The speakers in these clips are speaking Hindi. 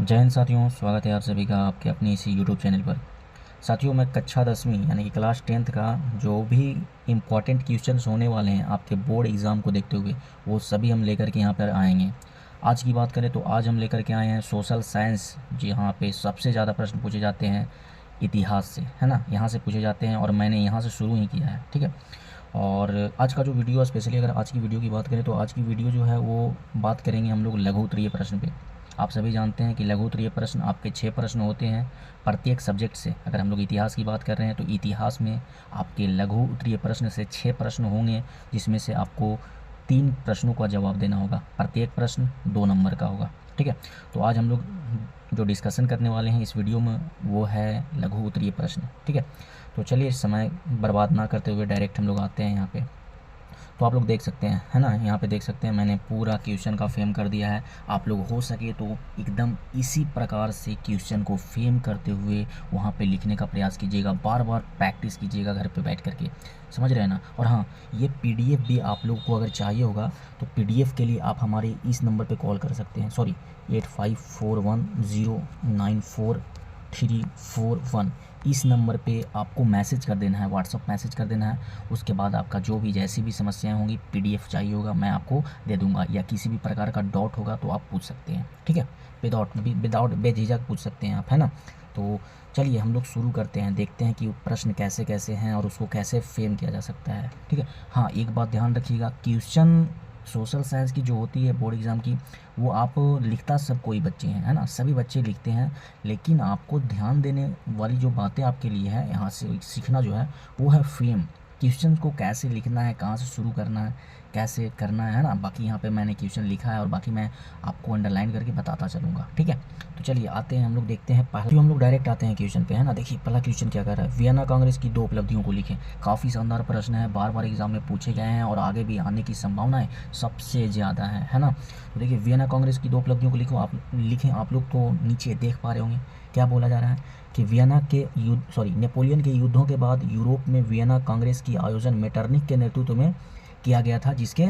जय हिंद साथियों, स्वागत है आप सभी का आपके अपने इसी यूट्यूब चैनल पर। साथियों, मैं कक्षा 10वीं यानी कि क्लास 10th का जो भी इम्पॉर्टेंट क्वेश्चंस होने वाले हैं आपके बोर्ड एग्ज़ाम को देखते हुए, वो सभी हम लेकर के यहाँ पर आएंगे। आज की बात करें तो आज हम लेकर के आए हैं सोशल साइंस। जी हाँ, पे सबसे ज़्यादा प्रश्न पूछे जाते हैं इतिहास से, है ना, यहाँ से पूछे जाते हैं और मैंने यहाँ से शुरू ही किया है। ठीक है। और आज का जो वीडियो, स्पेशली अगर आज की वीडियो की बात करें तो आज की वीडियो जो है वो बात करेंगे हम लोग लघु उत्तरीय प्रश्न पे। आप सभी जानते हैं कि लघु उत्तरीय प्रश्न आपके 6 प्रश्न होते हैं प्रत्येक सब्जेक्ट से। अगर हम लोग इतिहास की बात कर रहे हैं तो इतिहास में आपके लघु उत्तरीय प्रश्न से 6 प्रश्न होंगे, जिसमें से आपको 3 प्रश्नों का जवाब देना होगा। प्रत्येक प्रश्न 2 नंबर का होगा। ठीक है। तो आज हम लोग जो डिस्कशन करने वाले हैं इस वीडियो में वो है लघु उत्तरीय प्रश्न। ठीक है। तो चलिए समय बर्बाद ना करते हुए डायरेक्ट हम लोग आते हैं यहाँ पे। तो आप लोग देख सकते हैं, है ना, यहाँ पे देख सकते हैं मैंने पूरा क्वेश्चन का फ्रेम कर दिया है। आप लोग हो सके तो एकदम इसी प्रकार से क्वेश्चन को फ्रेम करते हुए वहाँ पे लिखने का प्रयास कीजिएगा, बार बार प्रैक्टिस कीजिएगा घर पे बैठ करके। समझ रहे हैं ना। और हाँ, ये PDF भी आप लोग को अगर चाहिए होगा तो PDF के लिए आप हमारे इस नंबर पर कॉल कर सकते हैं। सॉरी, 8541094341। इस नंबर पे आपको मैसेज कर देना है, व्हाट्सअप मैसेज कर देना है। उसके बाद आपका जो भी जैसी भी समस्याएं होंगी, PDF चाहिए होगा, मैं आपको दे दूंगा, या किसी भी प्रकार का डाउट होगा तो आप पूछ सकते हैं। ठीक है। विदाउट बेझिझक पूछ सकते हैं आप, है ना। तो चलिए हम लोग शुरू करते हैं, देखते हैं कि प्रश्न कैसे कैसे हैं और उसको कैसे फ्रेम किया जा सकता है। ठीक है। हाँ, एक बात ध्यान रखिएगा, क्वेश्चन सोशल साइंस की जो होती है बोर्ड एग्ज़ाम की, वो आप लिखता सब कोई बच्चे हैं, है ना, सभी बच्चे लिखते हैं। लेकिन आपको ध्यान देने वाली जो बातें आपके लिए है, यहाँ से सीखना जो है वो है फ्रेम। क्वेश्चन को कैसे लिखना है, कहाँ से शुरू करना है, कैसे करना है ना। बाकी यहाँ पे मैंने क्वेश्चन लिखा है और बाकी मैं आपको अंडरलाइन करके बताता चलूँगा। ठीक है। तो चलिए आते हैं, हम लोग देखते हैं पहले हम लोग डायरेक्ट आते हैं क्वेश्चन पे, है ना। देखिए पहला क्वेश्चन क्या कर रहा है, वियना कांग्रेस की 2 उपलब्धियों को लिखें। काफ़ी शानदार प्रश्न है, बार बार एग्जाम में पूछे गए हैं और आगे भी आने की संभावनाएं सबसे ज़्यादा है ना। तो देखिए वियना कांग्रेस की 2 उपलब्धियों को लिखो। आप लिखें। आप लोग तो नीचे देख पा रहे होंगे क्या बोला जा रहा है कि नेपोलियन के युद्धों के बाद यूरोप में वियना कांग्रेस की आयोजन मेटरनिक के नेतृत्व में किया गया था, जिसके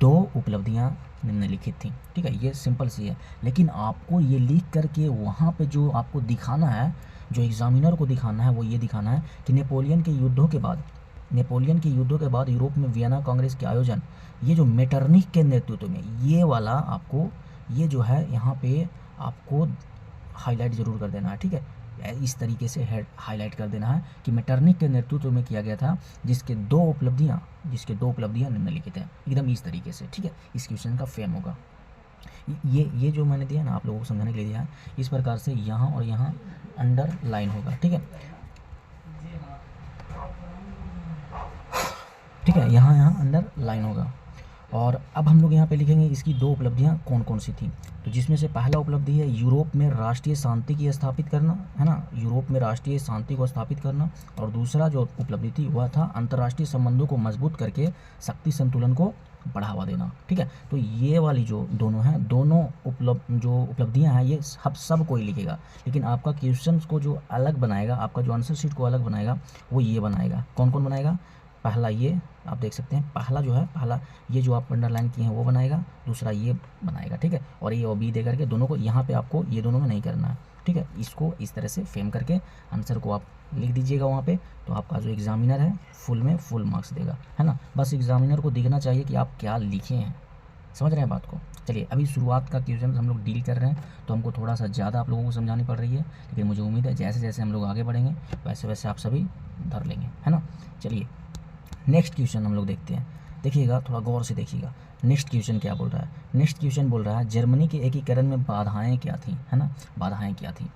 2 उपलब्धियां निम्नलिखित थी। ठीक है, ये सिंपल सी है। लेकिन आपको ये लिख करके वहाँ पे जो आपको दिखाना है, जो एग्जामिनर को दिखाना है, वो ये दिखाना है कि नेपोलियन के युद्धों के बाद यूरोप में वियना कांग्रेस के आयोजन, ये जो मेटरनिक के नेतृत्व में, ये वाला आपको, ये जो है यहाँ पे आपको हाईलाइट ज़रूर कर देना है। ठीक है, इस तरीके से हेड हाईलाइट कर देना है कि मेटरनिक के नेतृत्व में किया गया था, जिसके 2 उपलब्धियां निम्नलिखित हैं, एकदम इस तरीके से। ठीक है, इस क्वेश्चन का फ्रेम होगा ये जो मैंने दिया ना, आप लोगों को समझाने के लिए दिया है, इस प्रकार से यहाँ और यहाँ अंडरलाइन होगा। ठीक है। ठीक है, यहाँ अंडरलाइन होगा। और अब हम लोग यहाँ पे लिखेंगे इसकी 2 उपलब्धियाँ कौन कौन सी थी। तो जिसमें से पहला उपलब्धि है यूरोप में राष्ट्रीय शांति की स्थापित करना, है ना, यूरोप में राष्ट्रीय शांति को स्थापित करना। और दूसरा जो उपलब्धि थी वह था अंतर्राष्ट्रीय संबंधों को मजबूत करके शक्ति संतुलन को बढ़ावा देना। ठीक है। तो ये वाली जो दोनों हैं, दोनों उपलब्धियाँ हैं, ये सब कोई लिखेगा। लेकिन आपका क्वेश्चन को जो अलग बनाएगा, आपका जो आंसर शीट को अलग बनाएगा, वो ये बनाएगा। कौन कौन बनाएगा? पहला ये आप देख सकते हैं, पहला ये जो आप अंडरलाइन किए हैं वो बनाएगा, दूसरा ये बनाएगा। ठीक है। और ये B दे करके दोनों को, यहाँ पे आपको ये दोनों में नहीं करना है। ठीक है। इसको इस तरह से फ्रेम करके आंसर को आप लिख दीजिएगा वहाँ पे। तो आपका जो एग्जामिनर है फुल मार्क्स देगा, है ना। बस एग्जामिनर को दिखना चाहिए कि आप क्या लिखे हैं। समझ रहे हैं बात को। चलिए, अभी शुरुआत का क्वेश्चन हम लोग डील कर रहे हैं, तो हमको थोड़ा सा ज़्यादा आप लोगों को समझानी पड़ रही है, लेकिन मुझे उम्मीद है जैसे जैसे हम लोग आगे बढ़ेंगे वैसे वैसे आप सभी धर लेंगे, है ना। चलिए नेक्स्ट क्वेश्चन हम लोग देखते हैं। देखिएगा, थोड़ा गौर से देखिएगा। नेक्स्ट क्वेश्चन क्या बोल रहा है? नेक्स्ट क्वेश्चन बोल रहा है जर्मनी के एकीकरण में बाधाएं क्या थी, है ना, बाधाएं क्या थी।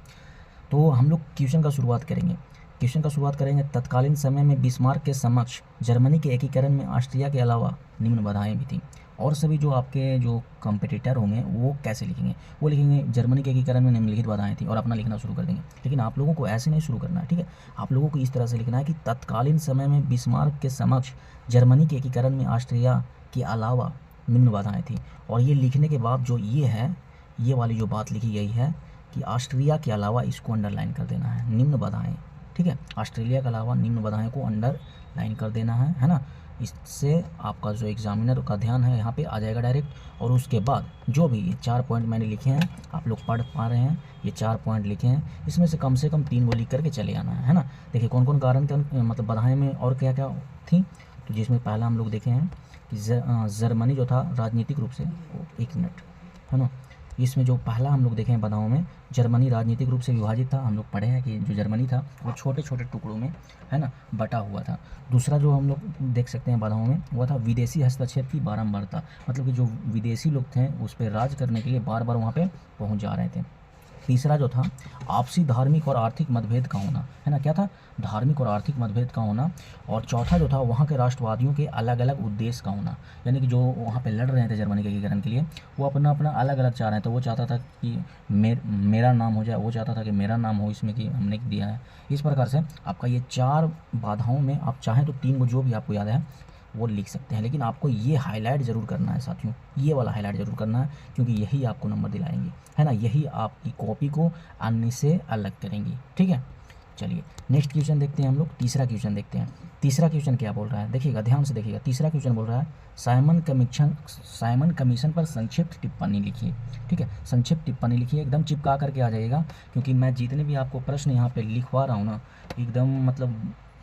तो हम लोग क्वेश्चन का शुरुआत करेंगे। तत्कालीन समय में बिस्मार्क के समक्ष जर्मनी के एकीकरण में ऑस्ट्रिया के अलावा निम्न बाधाएं भी थी। और सभी जो आपके जो कंपटीटर होंगे वो कैसे लिखेंगे? वो लिखेंगे जर्मनी के एकीकरण में निम्नलिखित बाधाएं थी और अपना लिखना शुरू कर देंगे। लेकिन आप लोगों को ऐसे नहीं शुरू करना है। ठीक है, आप लोगों को इस तरह से लिखना है कि तत्कालीन समय में बिस्मार्क के समक्ष जर्मनी के एकीकरण में ऑस्ट्रिया के अलावा निम्न बाधाएं थी। और ये लिखने के बाद जो ये है, ये वाली जो बात लिखी गई है कि ऑस्ट्रिया के अलावा, इसको अंडरलाइन कर देना है, निम्न बाधाएं। ठीक है, ऑस्ट्रेलिया के अलावा निम्न बाधाएं को अंडरलाइन कर देना है ना। इससे आपका जो एग्जामिनर का ध्यान है यहाँ पे आ जाएगा डायरेक्ट। और उसके बाद जो भी ये 4 पॉइंट मैंने लिखे हैं, आप लोग पढ़ पा रहे हैं, ये 4 पॉइंट लिखे हैं, इसमें से कम 3 वो लिख करके चले आना है ना। देखिए कौन कौन कारण थे, मतलब बाधाएँ में और क्या क्या थी। तो जिसमें पहला हम लोग देखे हैं कि जर्मनी जो था राजनीतिक रूप से, एक मिनट, है ना, इसमें जो पहला हम लोग देखे हैं बाधाओं में, जर्मनी राजनीतिक रूप से विभाजित था। हम लोग पढ़े हैं कि जो जर्मनी था वो छोटे छोटे टुकड़ों में, है ना, बटा हुआ था। दूसरा जो हम लोग देख सकते हैं बाधाओं में, वो था विदेशी हस्तक्षेप की बारंबारता, मतलब कि जो विदेशी लोग थे उस पर राज करने के लिए बार बार वहाँ पे पहुँच जा रहे थे। तीसरा जो था आपसी धार्मिक और आर्थिक मतभेद का होना, है ना, क्या था, धार्मिक और आर्थिक मतभेद का होना। और चौथा जो था वहाँ के राष्ट्रवादियों के अलग अलग उद्देश्य का होना, यानी कि जो वहाँ पे लड़ रहे थे जर्मनी के एकीकरण के लिए, वो अपना अपना अलग अलग चाह रहे थे। वो चाहता था कि मेरा नाम हो जाए, वो चाहता था कि मेरा नाम हो इसमें कि हमने दिया है। इस प्रकार से आपका ये 4 बाधाओं में आप चाहें तो 3 को जो भी आपको याद है वो लिख सकते हैं, लेकिन आपको ये हाईलाइट ज़रूर करना है साथियों, ये वाला हाईलाइट ज़रूर करना है, क्योंकि यही आपको नंबर दिलाएंगे, है ना, यही आपकी कॉपी को अन्य से अलग करेंगी। ठीक है, चलिए नेक्स्ट क्वेश्चन देखते हैं हम लोग। तीसरा क्वेश्चन देखते हैं। तीसरा क्वेश्चन क्या बोल रहा है, देखिएगा, ध्यान से देखिएगा। तीसरा क्वेश्चन बोल रहा है साइमन कमीशन पर संक्षिप्त टिप्पणी लिखिए। ठीक है, संक्षिप्त टिप्पणी लिखिए, एकदम चिपका करके आ जाइएगा, क्योंकि मैं जितने भी आपको प्रश्न यहाँ पे लिखवा रहा हूँ ना, एकदम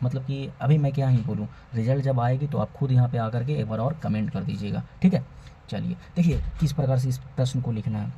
मतलब कि अभी मैं क्या ही बोलूँ, रिजल्ट जब आएगी तो आप खुद यहाँ पे आकर के एक बार और कमेंट कर दीजिएगा। ठीक है, चलिए देखिए किस प्रकार से इस प्रश्न को लिखना है।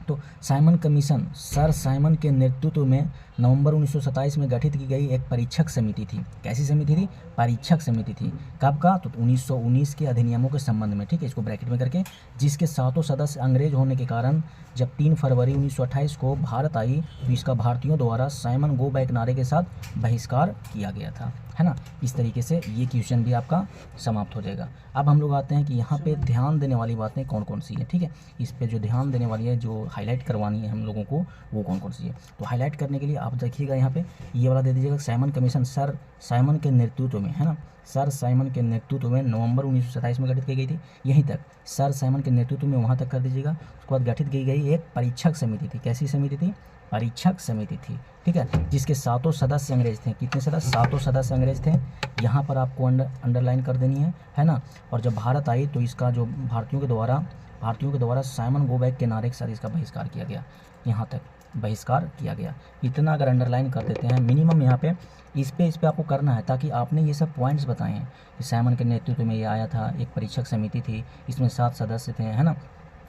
तो साइमन कमीशन सर साइमन के नेतृत्व में नवंबर 1927 में गठित की गई एक परीक्षक समिति थी। कैसी समिति थी, परीक्षक समिति थी। कब का, तो 1919 के अधिनियमों के संबंध में। ठीक है, इसको ब्रैकेट में करके, जिसके 7 सदस्य अंग्रेज होने के कारण जब 3 फरवरी 1928 को भारत आई तो इसका भारतीयों द्वारा साइमन गो बैक नारे के साथ बहिष्कार किया गया था, है ना। इस तरीके से ये क्वेश्चन भी आपका समाप्त हो जाएगा। अब हम लोग आते हैं कि यहाँ पे ध्यान देने वाली बातें कौन कौन सी है। ठीक है, इस पे जो ध्यान देने वाली है, जो हाईलाइट करवानी है हम लोगों को, वो कौन कौन सी है। तो हाईलाइट करने के लिए आप देखिएगा यहाँ पे ये वाला दे दीजिएगा, साइमन कमीशन सर साइमन के नेतृत्व में, है ना, सर साइमन के नेतृत्व में नवंबर 1927 में गठित की गई थी। यहीं तक सर साइमन के नेतृत्व में वहाँ तक कर दीजिएगा। उसके बाद गठित की गई एक परीक्षक समिति थी। कैसी समिति थी, परीक्षक समिति थी। ठीक है, जिसके 7 सदस्य अंग्रेज थे। कितने सदस्य, 7 सदस्य अंग्रेज थे। यहाँ पर आपको अंडरलाइन कर देनी है ना। और जब भारत आई तो इसका जो भारतीयों के द्वारा साइमन गो बैक के नारे के साथ इसका बहिष्कार किया गया। यहाँ तक बहिष्कार किया गया, इतना अगर अंडरलाइन कर देते हैं मिनिमम यहाँ पे, इस पे आपको करना है, ताकि आपने ये सब पॉइंट्स बताए हैं कि साइमन के नेतृत्व में ये आया था, एक परीक्षक समिति थी, इसमें 7 सदस्य थे, है ना,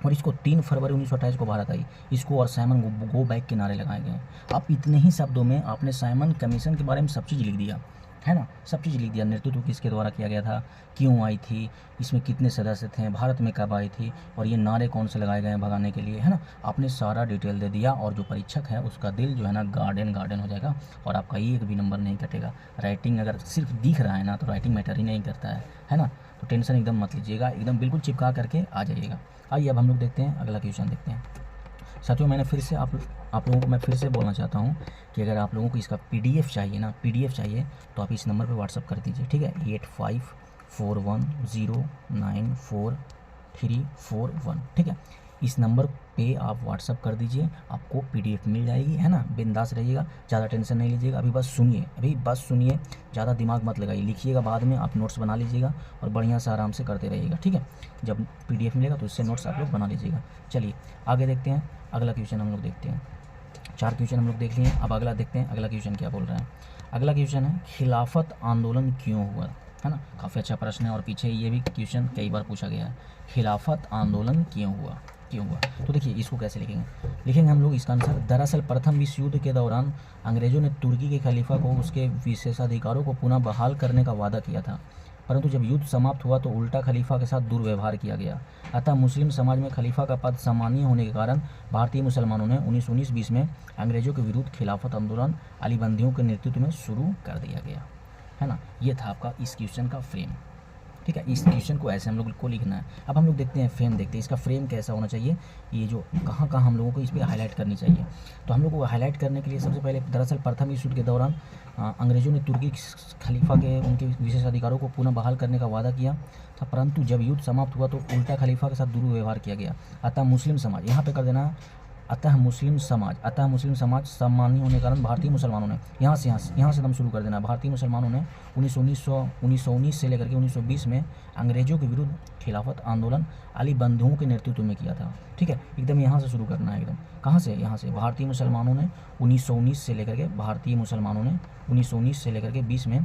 और इसको 3 फरवरी 1928 को भारत आई, इसको और साइमन गो बैक के नारे लगाए गए। आप इतने ही शब्दों में आपने साइमन कमीशन के बारे में सब चीज़ लिख दिया, है ना, सब चीज़ लिख दिया। नेतृत्व किसके द्वारा किया गया था, क्यों आई थी, इसमें कितने सदस्य थे, भारत में कब आई थी, और ये नारे कौन से लगाए गए हैं भगाने के लिए, है ना। आपने सारा डिटेल दे दिया, और जो परीक्षक है उसका दिल जो है ना गार्डन हो जाएगा, और आपका एक भी नंबर नहीं कटेगा। राइटिंग अगर सिर्फ दिख रहा है ना तो राइटिंग मैटर ही नहीं करता है ना। तो टेंशन एकदम मत लीजिएगा, एकदम बिल्कुल चिपका करके आ जाइएगा। आइए अब हम लोग देखते हैं अगला क्वेश्चन देखते हैं। साथियों मैंने फिर से आप लोगों को मैं फिर से बोलना चाहता हूँ कि अगर आप लोगों को इसका PDF चाहिए ना, PDF चाहिए तो आप इस नंबर पर व्हाट्सअप कर दीजिए। ठीक है, 8541094341। ठीक है, इस नंबर पे आप व्हाट्सअप कर दीजिए, आपको PDF मिल जाएगी, है ना। बिंदास रहिएगा, ज़्यादा टेंशन नहीं लीजिएगा, अभी बस सुनिए, ज़्यादा दिमाग मत लगाइए, लिखिएगा बाद में, आप नोट्स बना लीजिएगा और बढ़िया से आराम से करते रहिएगा। ठीक है, जब PDF मिलेगा तो इससे नोट्स आप लोग बना लीजिएगा। चलिए आगे देखते हैं, अगला क्वेश्चन हम लोग देखते हैं। 4 क्वेश्चन हम लोग देख लिए, अब अगला देखते हैं, अगला क्वेश्चन क्या बोल रहा है। अगला क्वेश्चन है खिलाफत आंदोलन क्यों हुआ, है ना। काफ़ी अच्छा प्रश्न है, और पीछे ये भी क्वेश्चन कई बार पूछा गया है, खिलाफत आंदोलन क्यों हुआ। तो देखिए इसको कैसे लिखेंगे हम लोग, इसका आंसर, दरअसल प्रथम विश्व युद्ध के दौरान अंग्रेजों ने तुर्की के खलीफा को उसके विशेषाधिकारों को पुनः बहाल करने का वादा किया था, परंतु जब युद्ध समाप्त हुआ तो उल्टा खलीफा के साथ दुर्व्यवहार किया गया। अतः मुस्लिम समाज में खलीफा का पद सम्मानीय होने के कारण भारतीय मुसलमानों ने 1919-20 में अंग्रेजों के विरुद्ध खिलाफत आंदोलन अलीबंदियों के नेतृत्व में शुरू कर दिया गया, है ना। ये था आपका इस क्वेश्चन का फ्रेम। ठीक है, इस क्वेश्चन को ऐसे हम लोग को लिखना है। अब हम लोग देखते हैं फ्रेम, देखते हैं इसका फ्रेम कैसा होना चाहिए, ये जो कहाँ हम लोगों को इस पर हाईलाइट करनी चाहिए। तो हम लोग को हाईलाइट करने के लिए सबसे पहले, दरअसल प्रथम विश्व युद्ध के दौरान अंग्रेजों ने तुर्की खलीफा के उनके विशेष अधिकारों को पुनः बहाल करने का वादा किया था, परंतु जब युद्ध समाप्त हुआ तो उल्टा खलीफा के साथ दुर्व्यवहार किया गया। अतः मुस्लिम समाज, यहाँ पे कर देना अतः मुस्लिम समाज सम्मानीय होने के कारण भारतीय मुसलमानों ने यहाँ से एकदम शुरू कर देना। भारतीय मुसलमानों ने 1919 से लेकर के 1920 में अंग्रेजों के विरुद्ध खिलाफत आंदोलन अली बंधुओं के नेतृत्व में किया था। ठीक है, एकदम यहाँ से शुरू करना है। एकदम कहाँ से? यहाँ से भारतीय मुसलमानों ने 1919 से लेकर के 20 में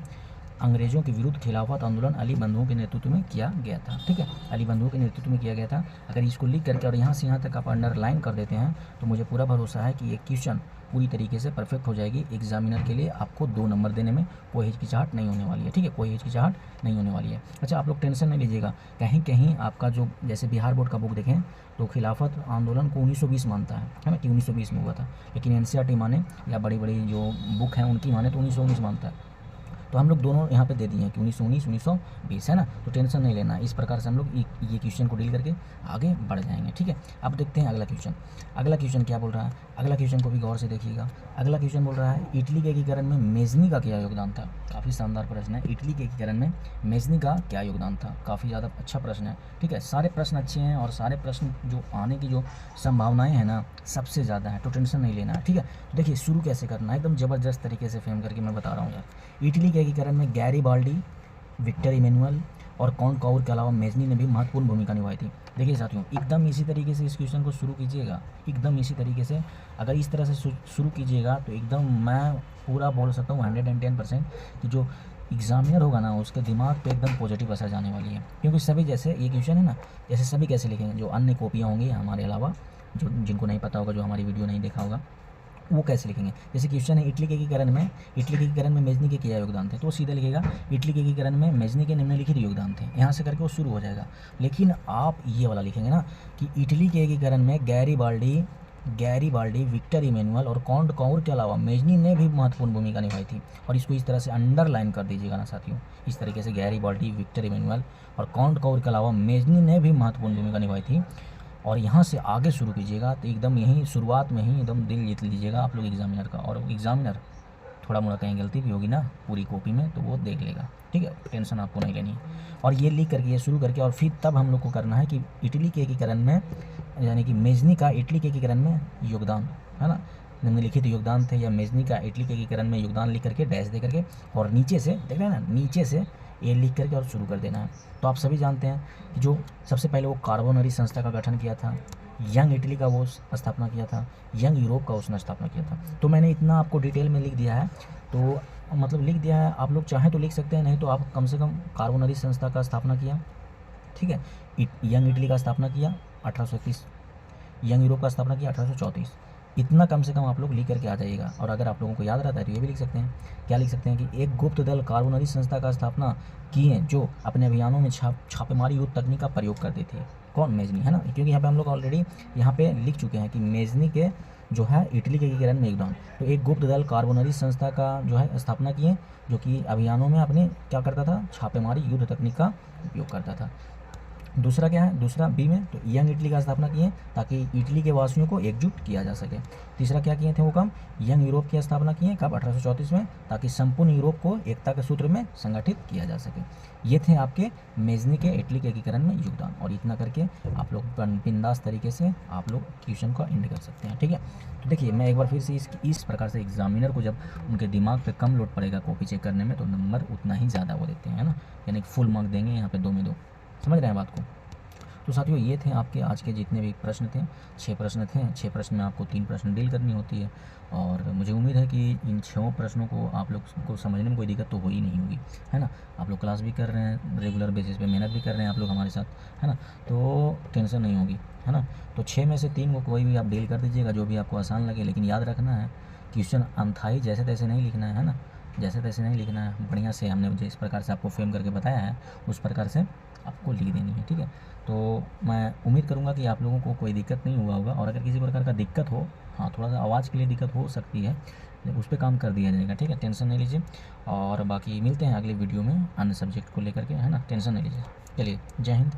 अंग्रेजों के विरुद्ध खिलाफत आंदोलन अली बंधुओं के नेतृत्व में किया गया था। ठीक है, अली बंधुओं के नेतृत्व में किया गया था। अगर इसको लिख करके और यहाँ से यहाँ तक आप अंडरलाइन कर देते हैं तो मुझे पूरा भरोसा है कि ये क्वेश्चन पूरी तरीके से परफेक्ट हो जाएगी। एग्जामिनर के लिए आपको 2 नंबर देने में कोई हिचकिचाहट नहीं होने वाली है। ठीक है, कोई हिचकिचाहट नहीं होने वाली है। अच्छा, आप लोग टेंशन नहीं लीजिएगा। कहीं कहीं आपका जो जैसे बिहार बोर्ड का बुक देखें तो खिलाफत आंदोलन को 1920 मानता है ना, कि 1920 में हुआ था, लेकिन एनसीईआरटी माने या बड़ी बड़ी जो बुक हैं उनकी माने तो 1919 मानता है। तो हम लोग दोनों यहाँ पे दे दिए हैं कि 1919 1920 है ना, तो टेंशन नहीं लेना। इस प्रकार से हम लोग ये क्वेश्चन को डील करके आगे बढ़ जाएंगे। ठीक है, अब देखते हैं अगला क्वेश्चन। अगला क्वेश्चन क्या बोल रहा है? अगला क्वेश्चन को भी गौर से देखिएगा। अगला क्वेश्चन बोल रहा है इटली के एकीकरण में मेजनी का क्या योगदान था। काफ़ी शानदार प्रश्न है। इटली के एकीकरण में मेजनी का क्या योगदान था? काफ़ी ज़्यादा अच्छा प्रश्न है। ठीक है, सारे प्रश्न अच्छे हैं और सारे प्रश्न जो आने की जो संभावनाएं हैं ना सबसे ज़्यादा है, तो टेंशन नहीं लेना है। ठीक है, तो देखिए शुरू कैसे करना है, एकदम ज़बरदस्त तरीके से फ्रेम करके मैं बता रहा हूँ यार। इटली के एकीकरण में गैरीबाल्डी, विक्टर इमैनुअल और कॉन्ट कॉउर के अलावा मेजनी ने भी महत्वपूर्ण भूमिका निभाई थी। देखिए साथियों, एकदम इसी तरीके से इस क्वेश्चन को शुरू कीजिएगा। एकदम इसी तरीके से अगर इस तरह से शुरू कीजिएगा तो एकदम मैं पूरा बोल सकता हूँ 110% कि जो एग्जामिनर होगा ना उसके दिमाग पे एकदम पॉजिटिव असर जाने वाली है। क्योंकि सभी जैसे ये क्वेश्चन है ना, जैसे सभी कैसे लिखेंगे, जो अन्य कॉपियाँ होंगी हमारे अलावा, जो जिनको नहीं पता होगा, जो हमारी वीडियो नहीं देखा होगा, वो कैसे लिखेंगे। जैसे क्वेश्चन है इटली के एकीकरण में मेजनी के क्या योगदान थे, तो वो सीधे लिखेगा इटली के एकीकरण में मेजनी के निम्नलिखित योगदान थे। यहाँ से करके वो शुरू हो जाएगा। लेकिन आप ये वाला लिखेंगे ना कि इटली के एकीकरण में गैरीबाल्डी, विक्टर इमैनुअल और कॉन्ट कॉउर के अलावा मेजनी ने भी महत्वपूर्ण भूमिका निभाई थी। और इसको इस तरह से अंडरलाइन कर दीजिएगा ना साथियों, इस तरीके से गैरीबाल्डी, विक्टर इमैनुअल और कॉन्ट कॉउर के अलावा मेजनी ने भी महत्वपूर्ण भूमिका निभाई थी। और यहाँ से आगे शुरू कीजिएगा तो एकदम यहीं शुरुआत में ही एकदम दिल जीत लीजिएगा आप लोग एग्जामिनर का। और एग्जामिनर थोड़ा मोड़ा कहीं गलती भी होगी ना पूरी कॉपी में तो वो देख लेगा। ठीक है, टेंशन आपको नहीं लेनी है। और ये लिख करके ये शुरू करके और फिर तब हम लोग को करना है कि इटली के एकीकरण में, यानी कि मेजनी का इटली के एकीकरण में योगदान है ना, निम्नलिखित योगदान थे या मेजनी का इटली के एकीकरण में योगदान लिख करके डैश दे करके और नीचे से देख रहे हैं ना, नीचे से ये लिख करके और शुरू कर देना है। तो आप सभी जानते हैं कि जो सबसे पहले वो कार्बोनरी संस्था का गठन किया था, यंग इटली का वो स्थापना किया था, यंग यूरोप का उसने स्थापना किया था। तो मैंने इतना आपको डिटेल में लिख दिया है, तो मतलब लिख दिया है। आप लोग चाहें तो लिख सकते हैं, नहीं तो आप कम से कम कार्बोनरी संस्था का स्थापना किया। ठीक है, यंग इटली का स्थापना किया 1831, यंग यूरोप का स्थापना किया 1834। इतना कम से कम आप लोग लिख करके आ जाइएगा। और अगर आप लोगों को याद रहता है तो ये भी लिख सकते हैं। क्या लिख सकते हैं कि एक गुप्त दल कार्बोनरी संस्था का स्थापना किए जो अपने अभियानों में छापेमारी युद्ध तकनीक का प्रयोग करते थे। कौन? मेजनी, है ना, क्योंकि यहाँ पे हम लोग ऑलरेडी यहाँ पे लिख चुके हैं कि मेजनी के जो है इटली के एकीकरण में योगदान। तो एक गुप्त दल कार्बोनरी संस्था का जो है स्थापना किए जो कि अभियानों में अपने क्या करता था, छापेमारी युद्ध तकनीक का उपयोग करता था। दूसरा क्या है, दूसरा बी में तो यंग इटली का स्थापना किए ताकि इटली के वासियों को एकजुट किया जा सके। तीसरा क्या किए थे वो काम, यंग यूरोप की स्थापना किए कब, 1834 में, ताकि संपूर्ण यूरोप को एकता के सूत्र में संगठित किया जा सके। ये थे आपके मेजनी के इटली के एकीकरण में योगदान। और इतना करके आप लोग बिंदास तरीके से आप लोग क्वेश्चन को एंड कर सकते हैं। ठीक है, तो देखिए मैं एक बार फिर से इस प्रकार से एग्जामिनर को जब उनके दिमाग पे कम लोड पड़ेगा कॉपी चेक करने में तो नंबर उतना ही ज़्यादा वो देते हैं, है ना, यानी फुल मार्क देंगे यहाँ पे 2 में 2। समझ रहे हैं बात को। तो साथियों ये थे आपके आज के जितने भी प्रश्न थे, 6 प्रश्न थे। 6 प्रश्न में आपको 3 प्रश्न डील करनी होती है। और मुझे उम्मीद है कि इन 6 प्रश्नों को आप लोग को समझने में कोई दिक्कत तो हो ही नहीं होगी, है ना। आप लोग क्लास भी कर रहे हैं, रेगुलर बेसिस पे मेहनत भी कर रहे हैं आप लोग हमारे साथ, है ना, तो टेंशन नहीं होगी, है ना। तो 6 में से 3 को कोई भी आप डील कर दीजिएगा जो भी आपको आसान लगे। लेकिन याद रखना है क्वेश्चन अनथाई जैसे तैसे नहीं लिखना है ना, जैसे तैसे नहीं लिखना है। बढ़िया से हमने जिस प्रकार से आपको फ्रेम करके बताया है उस प्रकार से आपको लिख देनी है। ठीक है, तो मैं उम्मीद करूंगा कि आप लोगों को कोई दिक्कत नहीं हुआ होगा। और अगर किसी प्रकार का दिक्कत हो, हाँ थोड़ा सा आवाज़ के लिए दिक्कत हो सकती है, उस पर काम कर दिया जाएगा। ठीक है, टेंशन नहीं लीजिए। और बाकी मिलते हैं अगले वीडियो में अन्य सब्जेक्ट को लेकर के, है ना, टेंशन नहीं लीजिए। चलिए, जय हिंद।